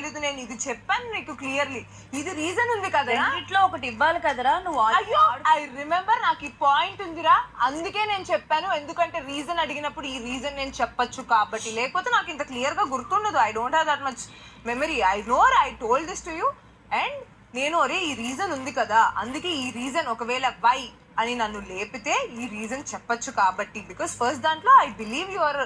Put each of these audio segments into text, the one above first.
తెలీదు. నేను ఇది చెప్పాను నీకు క్లియర్లీ, ఇది రీజన్ ఉంది కదా. ఇట్లో ఒకటి ఇవ్వాలి కదరా నువ్వు. అయ్యో ఐ రిమెంబర్, నాకు ఈ పాయింట్ ఉందిరా, అందుకే నేను చెప్పాను. ఎందుకంటే రీజన్ అడిగినప్పుడు ఈ రీజన్ నేను చెప్పొచ్చు కాబట్టి, లేకపోతే నాకు ఇంత క్లియర్ గా గుర్తుండదు. I don't have that much memory. I told this to you and నేను అరే ఈ రీజన్ ఉంది కదా, అందుకే ఈ రీజన్ ఒకవేళ వై అని నన్ను లేపితే ఈ రీజన్ చెప్పొచ్చు కాబట్టి. బికాస్ ఫస్ట్ దాంట్లో I believe your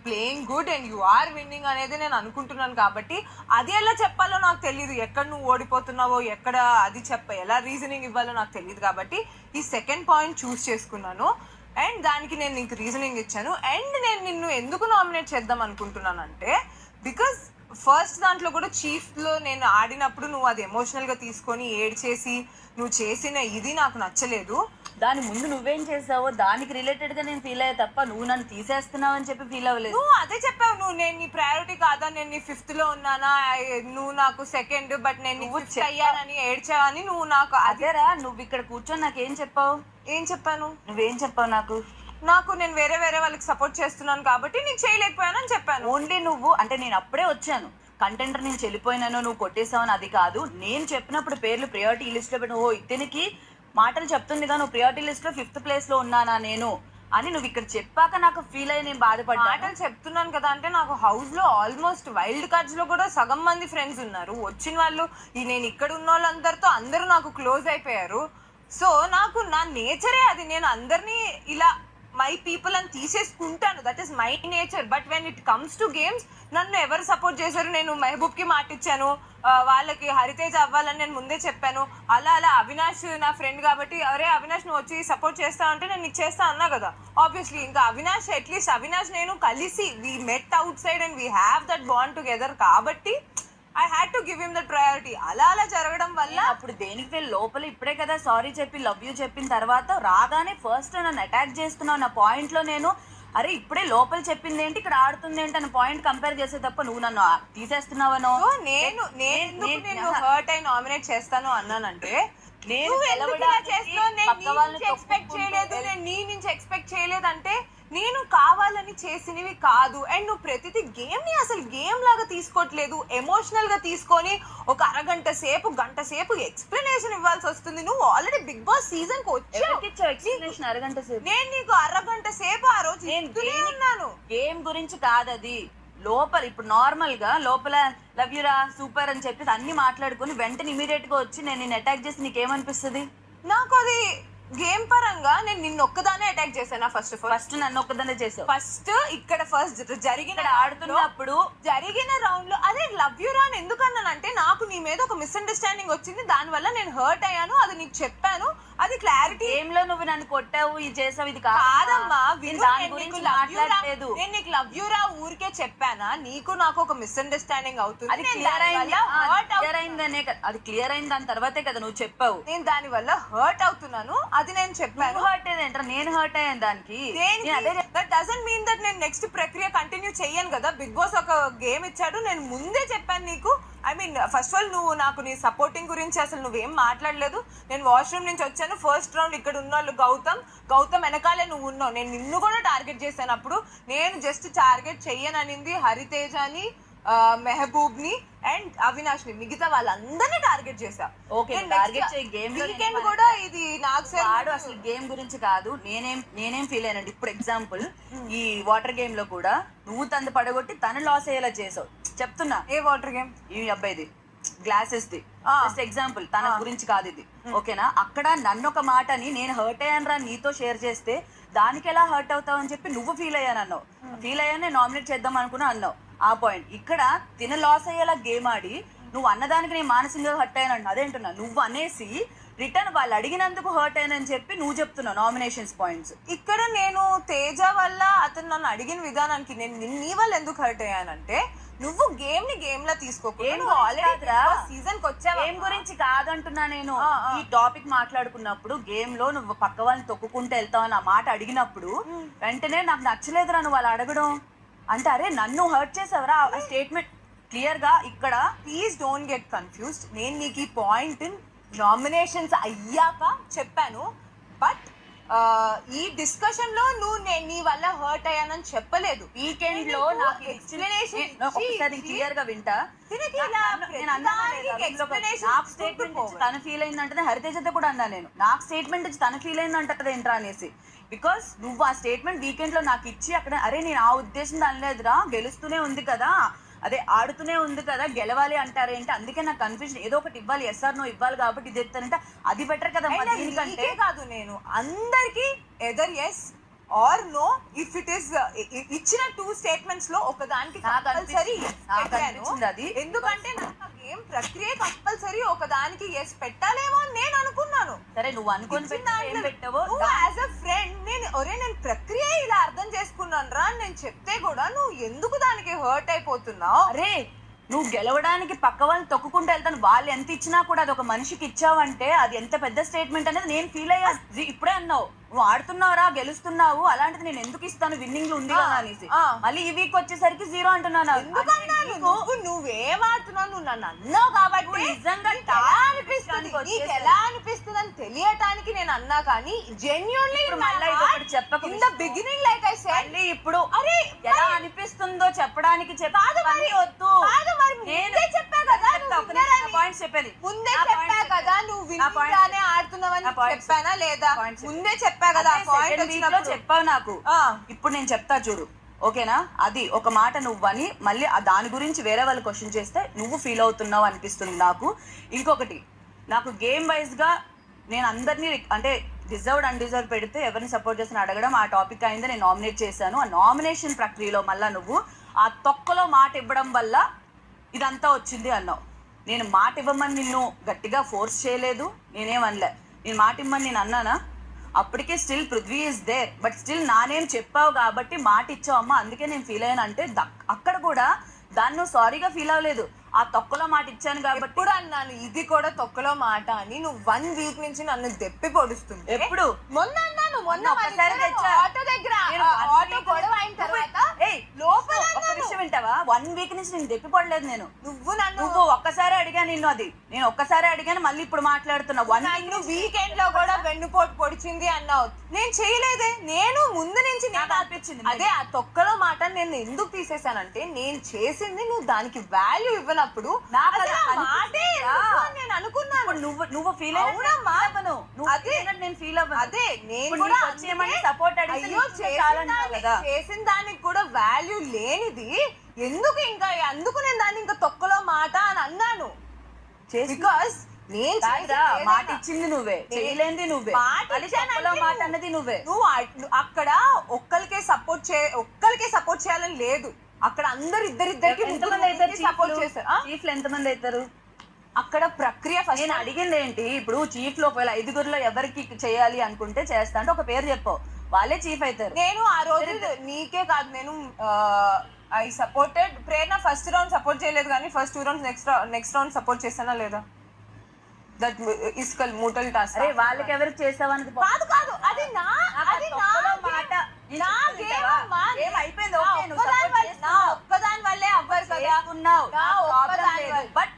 playing good and you are winning అనేది నేను అనుకుంటున్నాను కాబట్టి, అది ఎలా చెప్పాలో నాకు తెలియదు. ఎక్కడ నువ్వు ఓడిపోతున్నావో, ఎక్కడ అది ఎలా రీజనింగ్ ఇవ్వాలో నాకు తెలియదు కాబట్టి ఈ సెకండ్ పాయింట్ చూస్ చేసుకున్నాను అండ్ దానికి నేను నీకు రీజనింగ్ ఇచ్చాను. అండ్ నేను నిన్ను ఎందుకు నామినేట్ చేద్దాం అనుకుంటున్నానంటే, బికాస్ ఫస్ట్ దాంట్లో కూడా చీఫ్లో నేను ఆడినప్పుడు నువ్వు అది ఎమోషనల్గా తీసుకొని ఏడ్చేసి నువ్వు చేసిన ఇది నాకు నచ్చలేదు. దాని ముందు నువ్వేం చేసావో దానికి రిలేటెడ్ గా నేను ఫీల్ అయ్యా తప్ప నువ్వు నన్ను తీసేస్తున్నావు అని చెప్పి ఫీల్ అవ్వలేదు. నువ్వు అదే చెప్పావు, నువ్వు నేను నీ ప్రయారిటీ కాదా, నేను నీ 5th లో ఉన్నానా, నువ్వు నాకు 2nd బట్ నేను నువ్వు అయ్యానని ఏడ్చావని నువ్వు నాకు. అదేరా నువ్వు ఇక్కడ కూర్చొని నాకేం చెప్పావు? ఏం చెప్పాను? నువ్వేం చెప్పావు నాకు నేను వేరే వాళ్ళకి సపోర్ట్ చేస్తున్నాను కాబట్టి నీకు చేయలేకపోయానని చెప్పాను. ఓన్లీ నువ్వు అంటే నేను అప్పుడే వచ్చాను కంటెంటర్ నుంచి వెళ్ళిపోయినాను నువ్వు కొట్టేసావని అది కాదు. నేను చెప్పినప్పుడు పేర్లు ప్రియారిటీ లిస్ట్ లో పెట్టి ఓ ఇతనికి మాటలు చెప్తుందిగా నువ్వు ప్రియారిటీ లిస్ట్ లో 5th ప్లేస్ లో ఉన్నానా నేను అని నువ్వు ఇక్కడ చెప్పాక నాకు ఫీల్ అయ్యి నేను బాధపడ్డా. మాటలు చెప్తున్నాను కదా అంటే నాకు హౌస్ లో ఆల్మోస్ట్ వైల్డ్ కార్డ్స్ లో కూడా సగం మంది ఫ్రెండ్స్ ఉన్నారు. వచ్చిన వాళ్ళు నేను ఇక్కడ ఉన్న వాళ్ళందరితో అందరూ నాకు క్లోజ్ అయిపోయారు. సో నాకు నా నేచరే అది, నేను అందరినీ ఇలా మై పీపుల్ అని తీసేసుకుంటాను. That is my nature. But when it comes to games నన్ను ఎవరు సపోర్ట్ చేశారు? నేను మెహబూబ్కి మాట ఇచ్చాను, వాళ్ళకి హరితేజ్ అవ్వాలని నేను ముందే చెప్పాను. అలా అవినాష్ నా ఫ్రెండ్ కాబట్టి అరే అవినాష్ నువ్వు వచ్చి సపోర్ట్ చేస్తావు అంటే నేను నీకు చేస్తా అన్నా కదా. ఆబ్వియస్లీ ఇంకా అవినాష్ అట్లీస్ట్ అవినాష్ నేను కలిసి we met out side and we have that bond together కాబట్టి I had to give him the priority. అలా జరగడం వల్ల అప్పుడు దేనికి లోపల ఇప్పుడే కదా సారీ చెప్పి లవ్ యూ చెప్పిన తర్వాత రాగానే ఫస్ట్ నన్ను అటాక్ చేస్తున్నావు నా పాయింట్ లో. నేను అరే ఇప్పుడే లోపల చెప్పింది ఏంటి ఇక్కడ ఆడుతుంది ఏంటి అన్న పాయింట్ కంపేర్ చేసే తప్ప నువ్వు నన్ను తీసేస్తున్నావనో. నేను హర్ట్ అయి నామినేట్ చేస్తాను అన్నానంటే నేను ఎక్స్పెక్ట్ చేయలేదు, నేను నీ నుంచి ఎక్స్పెక్ట్ చేయలేదంటే నేను కావాలని చేసినవి కాదు. అండ్ నువ్వు ప్రతిదీ గేమ్ ని అసలు గేమ్ లాగా తీసుకోవట్లేదు, ఎమోషనల్ గా తీసుకొని ఒక గంట సేపు ఎక్స్ప్లెనేషన్ ఇవ్వాల్సి వస్తుంది. నువ్వు ఆల్రెడీ బిగ్ బాస్ సీజన్ కి వచ్చావు, అరగంట సేపు నేను నీకు అరగంట సేపు ఆ రోజు నేను గేమ్ గురించి కాదు అది. లోపల ఇప్పుడు నార్మల్ గా లోపల లవ్ యూరా సూపర్ అని చెప్పి అన్ని మాట్లాడుకుని వెంటనే ఇమీడియట్ గా వచ్చి నేను నిన్ను అటాక్ చేసి నీకేమనిపిస్తుంది? నాకు అది గేమ్ పరంగా నేను నిన్ను ఒక్కదానే అటాక్ చేశాను. ఫస్ట్ నన్ను ఒక్కదానే చేసావు. ఫస్ట్ జరిగిన ఆడుతున్నప్పుడు జరిగిన రౌండ్ లో అదే లవ్ యూ రా అని ఎందుకన్నానంటే నాకు నీ మీద ఒక మిస్అండర్స్టాండింగ్ వచ్చింది, దాని వల్ల నేను హర్ట్ అయ్యాను, అది నీకు చెప్పాను. అది క్లారిటీ. గేమ్ లో నువ్వు నన్ను కొట్టావు ఇది చేసావు ఇది కాదమ్మా, దాని గురించి మాట్లాడలేదు. నేను నీకు లవ్ యూ రా ఊరికే చెప్పానా, నీకు నాకు ఒక మిస్అండర్స్టాండింగ్ అవుతుంది. అది క్లియర్ అయిందనే అది క్లియర్ అయిన దాని తర్వాతే కదా నువ్వు చెప్పావు నేను దాని వల్ల హర్ట్ అవుతున్నాను. అది నేను చెప్పాను. హర్ట్ అయ్యేంటారా? నేను హర్ట్ అయ్యాను దానికి. దట్ డజంట్ మీన్ దట్ నేను నెక్స్ట్ ప్రక్రియ కంటిన్యూ చెయ్యను కదా. బిగ్ బాస్ ఒక గేమ్ ఇచ్చాడు, నేను ముందే చెప్పాను నీకు. I mean first of all నువ్వు నాకు నీ సపోర్టింగ్ గురించి అసలు నువ్వేం మాట్లాడలేదు. నేను వాష్రూమ్ నుంచి వచ్చాను, ఫస్ట్ రౌండ్ ఇక్కడ ఉన్న వాళ్ళు గౌతమ్ వెనకాలే నువ్వు ఉన్నావు. నేను నిన్ను కూడా టార్గెట్ చేశాను. అప్పుడు నేను జస్ట్ టార్గెట్ చెయ్యననింది హరితేజని, మెహబూబ్ ని అండ్ అవినాష్ ని, మిగతా వాళ్ళందరినీ టార్గెట్ చేశా. వీకెండ్ కూడా ఇది నాకు అసలు గేమ్ గురించి కాదు. నేనేం ఫీల్ అయినండి ఇప్పుడు ఎగ్జాంపుల్ ఈ వాటర్ గేమ్ లో కూడా నువ్వు తను పడగొట్టి తను లాస్ అయ్యేలా చేసావు. చెప్తున్నా ఏ వాటర్ గేమ్? ఈ అబ్బాయిది గ్లాసెస్ ది జస్ట్ ఎగ్జాంపుల్, తన గురించి కాదు ఇది, ఓకేనా? అక్కడ నన్ను ఒక మాటని నేను హర్ట్ అయ్యాను రా నీతో షేర్ చేస్తే దానికి ఎలా హర్ట్ అవుతావు అని చెప్పి నువ్వు ఫీల్ అయ్యాను అన్నావు. ఫీల్ అయ్యాను నేను నామినేట్ చేద్దాం అనుకున్నా అన్నావు. ఆ పాయింట్ ఇక్కడ తిన లాస్ అయ్యేలా గేమ్ ఆడి నువ్వు అన్నదానికి నేను మానసికంగా హర్ట్ అయ్యాను అదేంటున్నా. నువ్వు అనేసి రిటర్న్ వాళ్ళు అడిగినందుకు హర్ట్ అయ్యానని చెప్పి నువ్వు చెప్తున్నావు నామినేషన్స్ పాయింట్స్. ఇక్కడ నేను తేజ వల్ల అతను నన్ను అడిగిన విధానానికి నేను నీ వల్ల ఎందుకు హర్ట్ అయ్యానంటే నువ్వు గేమ్ ని గేమ్ లా తీసుకోకూడదు. సీజన్ కి వచ్చా గేమ్ గురించి కాదంటున్నా నేను. ఈ టాపిక్ మాట్లాడుకున్నప్పుడు గేమ్ లో నువ్వు పక్క వాళ్ళని తొక్కుకుంటూ వెళ్తావు అని ఆ మాట అడిగినప్పుడు వెంటనే నాకు నచ్చలేదురా నువ్వు వాళ్ళు అడగడం. అంటే అరే నన్ను హర్ట్ చేసావరా ఆ స్టేట్మెంట్ క్లియర్ గా ఇక్కడ. Please don't get confused. నేను నీకు ఈ పాయింట్ నామినేషన్స్ అయ్యాక చెప్పాను. బట్ ఈ డిస్కషన్ లో నువ్వు నేను నీ వల్ల హర్ట్ అయ్యానని చెప్పలేదు. వీకెండ్ లో నాకు ఒకసారి క్లియర్ గా వింటా. నాకు స్టేట్మెంట్ తన ఫీల్ అయిందంటే హరితేజతో కూడా అన్నా నేను, నాకు స్టేట్మెంట్ ఇచ్చి తన ఫీల్ అయిందంటే ఏంట్రా అనేసి. బికాస్ నువ్వు ఆ స్టేట్మెంట్ వీకెండ్ లో నాకు ఇచ్చి అక్కడ అరే నేను ఆ ఉద్దేశం అనలేదురా, గెలుస్తూనే ఉంది కదా, అదే ఆడుతూనే ఉంది కదా, గెలవాలి అంటారేంటి, అందుకే నాకు కన్ఫ్యూజన్, ఏదో ఒకటి ఇవ్వాలి, ఎస్ఆర్ నో ఇవ్వాలి కాబట్టి ఇది ఎత్తానంటే అది బెటర్ కదా. దీనికంటే కాదు, నేను అందరికి either yes or no if it is ఇచ్చిన 2 స్టేట్మెంట్స్ లో ఒకదానికి కంపల్సరీ అది, ఎందుకంటే నాకు గేమ్ ప్రక్రియ కంపల్సరీ ఒకదానికి ఎస్ పెట్టాలేమో అని నేను అనుకున్నాను. సరే నువ్వు అనుకుని పెట్టావో యాజ్ అ ఫ్రెండ్ నేను ప్రక్రియ ఇలా అర్థం చేసుకున్నాను రా అని నేను చెప్తే కూడా నువ్వు ఎందుకు దానికి హర్ట్ అయిపోతున్నావు? అరే నువ్వు గెలవడానికి పక్క వాళ్ళని తొక్కుకుంటూ వెళ్తాను, వాళ్ళు ఎంత ఇచ్చినా కూడా అది ఒక మనిషికి ఇచ్చావంటే అది ఎంత పెద్ద స్టేట్మెంట్ అనేది నేను ఫీల్ అయ్యా. ఇప్పుడే అన్నావు నువ్వు ఆడుతున్నావురా గెలుస్తున్నావు, అలాంటిది నేను ఎందుకు ఇస్తాను, విన్నింగ్ లో ఉంది కదా అనేసి. మళ్ళీ ఈ వీక్ వచ్చేసరికి 0 అంటున్నాను. నువ్వేం ఆడుతున్నావు, నువ్వు నన్ను అన్నావు కాబట్టి నిజంగా ఎలా అనిపిస్తుంది అని తెలియటానికి నేను అన్నా, కానీ జెన్యూన్లీ చెప్పకు in the beginning like I said ఇప్పుడు అరే ఎలా అనిపిస్తుందో చెప్పడానికి వద్దు. ముందే చెప్పా కదా, పాయింట్స్ చెప్పేది ముందే చెప్పా కదా నువ్వు విన్నానే ఆడుతున్నావని చెప్పానా లేదా? ముందే చెప్పా కదా, చెప్పావు నాకు. ఇప్పుడు నేను చెప్తా చూడు, ఓకేనా? అది ఒక మాట నువ్వని మళ్ళీ దాని గురించి వేరే వాళ్ళు క్వశ్చన్ చేస్తే నువ్వు ఫీల్ అవుతున్నావు అనిపిస్తుంది నాకు. ఇంకొకటి, నాకు గేమ్ వైజ్ గా నేను అందరినీ అంటే డిజర్వ్డ్ అన్డిజర్వ్ పెడితే ఎవరిని సపోర్ట్ చేస్తాను అడగడం ఆ టాపిక్ అయింది. నేను నామినేట్ చేశాను. ఆ నామినేషన్ ప్రక్రియలో మళ్ళీ నువ్వు ఆ తొక్కలో మాట ఇవ్వడం వల్ల ఇదంతా వచ్చింది అన్నావు. నేను మాట ఇవ్వమని నిన్ను గట్టిగా ఫోర్స్ చేయలేదు, నేనేమనలే. నేను మాట ఇవ్వమని నేను అన్నానా? అప్పటికే still Prithvi is there, but still నానేం చెప్పావు కాబట్టి మాట ఇచ్చావు అమ్మ, అందుకే నేను ఫీల్ అయ్యాను అంటే అక్కడ కూడా దాన్ని నువ్వు సారీగా ఫీల్ అవ్వలేదు. ఆ తొక్కలో మాట ఇచ్చాను కాబట్టి కూడా అన్నాను, ఇది కూడా తొక్కలో మాట అని. నువ్వు 1 వీక్ నుంచి నన్ను దెప్పి పొడుస్తుంది. ఎప్పుడు? మొన్న అన్నాను, మొన్న ఒకసారి ఆటో దగ్గర ఆటో గొడవ అయిన తర్వాత లోపల ఒక విషయం వింటావా? 1 వీక్ నుంచి నేను దెప్పి పడలేదు. నేను నువ్వు ఒక్కసారి అడిగా నిన్ను, అది నేను ఒక్కసారి అడిగాను, మళ్ళీ ఇప్పుడు మాట్లాడుతున్నా. వీకెండ్ లో కూడా వెన్నుపోటు పొడిచింది అన్నావు, నేను చేయలేదే. నేను ముందు నుంచి నాకు అనిపించింది అదే ఆ తొక్కలో మాట నేను ఎందుకు తీసేసానంటే, నేను చేసింది నువ్వు దానికి వాల్యూ ఇవ్వనప్పుడు నేను అనుకున్నాను. నువ్వు ఫీల్ అవునమ్మా, అదే నేను ఫీల్ అవ్వను. అదే నేను కూడా సపోర్ట్ చేసిన దానికి కూడా వాల్యూ లేనిది ఎందుకు ఇంకా, అందుకు నేను దాన్ని ఇంకా తొక్కలో మాట అని అన్నాను. బికాస్ నేను మాట ఇచ్చింది నువ్వే, చేయలేంది నువ్వే, మాట అన్నది నువ్వే. నువ్వు అక్కడ ఒక్కరికే సపోర్ట్ చేయాలని లేదు, అక్కడ అందరు ఇద్దరిద్దరికి సపోర్ట్ చేశారు. చీఫ్లు ఎంతమంది అవుతారు అక్కడ ప్రక్రియ? నేను అడిగింది ఏంటి, ఇప్పుడు చీఫ్ లో ఒకవేళ 5గురిలో ఎవరికి చేయాలి అనుకుంటే చేస్తా అంటే ఒక పేరు చెప్పు, వాళ్ళే చీఫ్ అవుతారు. నేను ఆ రోజు నీకే కాదు, నేను I supported Prerana. First round support చేయలేదు, కానీ first 2 rounds next round support చేసానా లేదా? That is called mutual task. అరే వాళ్ళకి ఎవరికి చేసావని కాదు కాదు, అది నా మాట అయిపోయింది. ఒక్కదాని వల్లే అవ్వరు కదా. బట్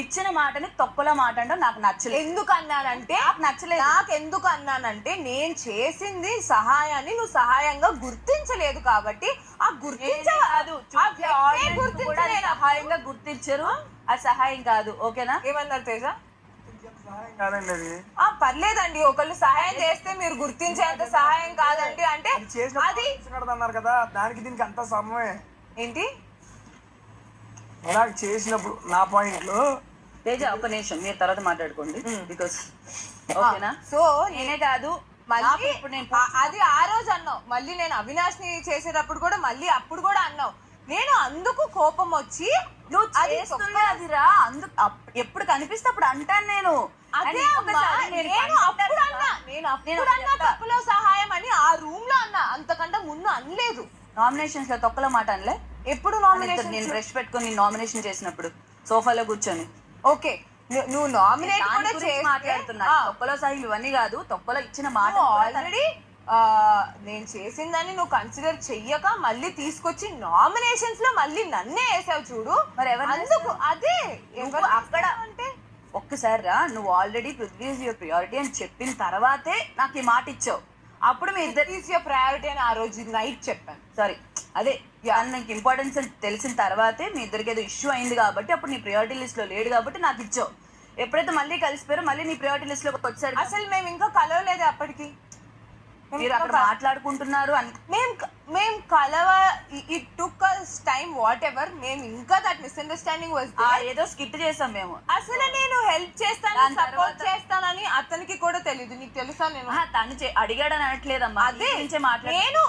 ఇచ్చిన మాటని తొక్కలో మాట అంటే నాకు నచ్చలేదు. ఎందుకు అన్నానంటే, నాకు నచ్చలేదు. నాకు ఎందుకు అన్నానంటే, నేను చేసింది సహాయాన్ని నువ్వు సహాయంగా గుర్తించలేదు కాబట్టి ఆ సహాయంగా గుర్తించరు, అది సహాయం కాదు. ఓకేనా? ఏమన్నారు తేజ? పర్లేదండి, ఒకళ్ళు సహాయం చేస్తే మీరు గుర్తించేంత సహాయం కాదండి అంటే అది అన్నారు కదా, దానికి దీనికి అంత సమయమే ఏంటి? నాకు చేసినప్పుడు నా పాయింట్ లో తేజ ఒక నిమిషం, మీరు తర్వాత మాట్లాడుకోండి. బికాస్ ఓకేనా? సో నేనే కాదు మళ్ళీ అది ఆ రోజు అన్నావు, మళ్ళీ నేను అవినాష్ ని చేసేటప్పుడు కూడా మళ్ళీ అప్పుడు కూడా అన్నావు. నేను అందుకు కోపం వచ్చి నువ్వు చేస్తున్నా అదిరా, అందుకు ఎప్పుడు కనిపిస్తే అప్పుడు అంటాను నేను. అదే తప్పులో సహాయం అని ఆ రూమ్ లో అన్నా, అంతకంటే ముందు అనలేదు. నామినేషన్స్ లో తొక్కలో మాట అనలే. ఎప్పుడు నామినేషన్? నేను బ్రష్ పెట్టుకుని నామినేషన్ చేసినప్పుడు సోఫాలో కూర్చొని. ఓకే, నువ్వు నామినేట్ కూడా మాట్లాడుతున్నా. తొక్కలో సహాయం ఇవన్నీ కాదు, తొక్కలో ఇచ్చిన మాట ఆల్రెడీ నేను చేసిందని నువ్వు కన్సిడర్ చెయ్యక మళ్ళీ తీసుకొచ్చి నామినేషన్స్ లో మళ్ళీ నన్నే వేసావు చూడు. మరి ఎవరు అందుకు అదే అక్కడ అంటే ఒక్కసారి రా, నువ్వు already Prithvi is your priority అని చెప్పిన తర్వాతే నాకు ఈ మాట ఇచ్చావు. అప్పుడు మీ ఇద్దరు ఈజ్ యువర్ ప్రయారిటీ అని ఆ రోజు నైట్ చెప్పాను. సారీ అదే నాకు ఇంపార్టెన్స్ తెలిసిన తర్వాతే మీ ఇద్దరికి ఏదో ఇష్యూ అయింది కాబట్టి అప్పుడు నీ ప్రియారిటీ లిస్ట్ లో లేడు కాబట్టి నాకు ఇచ్చావు. ఎప్పుడైతే మళ్ళీ కలిసిపోయారో మళ్ళీ నీ ప్రియారిటీ లిస్ట్ లో వచ్చాడు. అసలు మేము ఇంకా కలవలేదు అప్పటికి. మీరు అక్కడ మాట్లాడుకుంటున్నారు మేము కలవ it took us time whatever. మేము ఇంకా దట్ మిస్అండర్స్టాండింగ్ వాజ్ ఏదో స్కిట్ చేసాం మేము. అసలు నేను హెల్ప్ చేస్తాను దాని సపోర్ట్ చేస్తానని అతనికి కూడా తెలియదు. నీకు తెలుసా? నేను తను అడిగాడని అనట్లేదమ్మా, అదే గురించే మాట్లాడు. నేను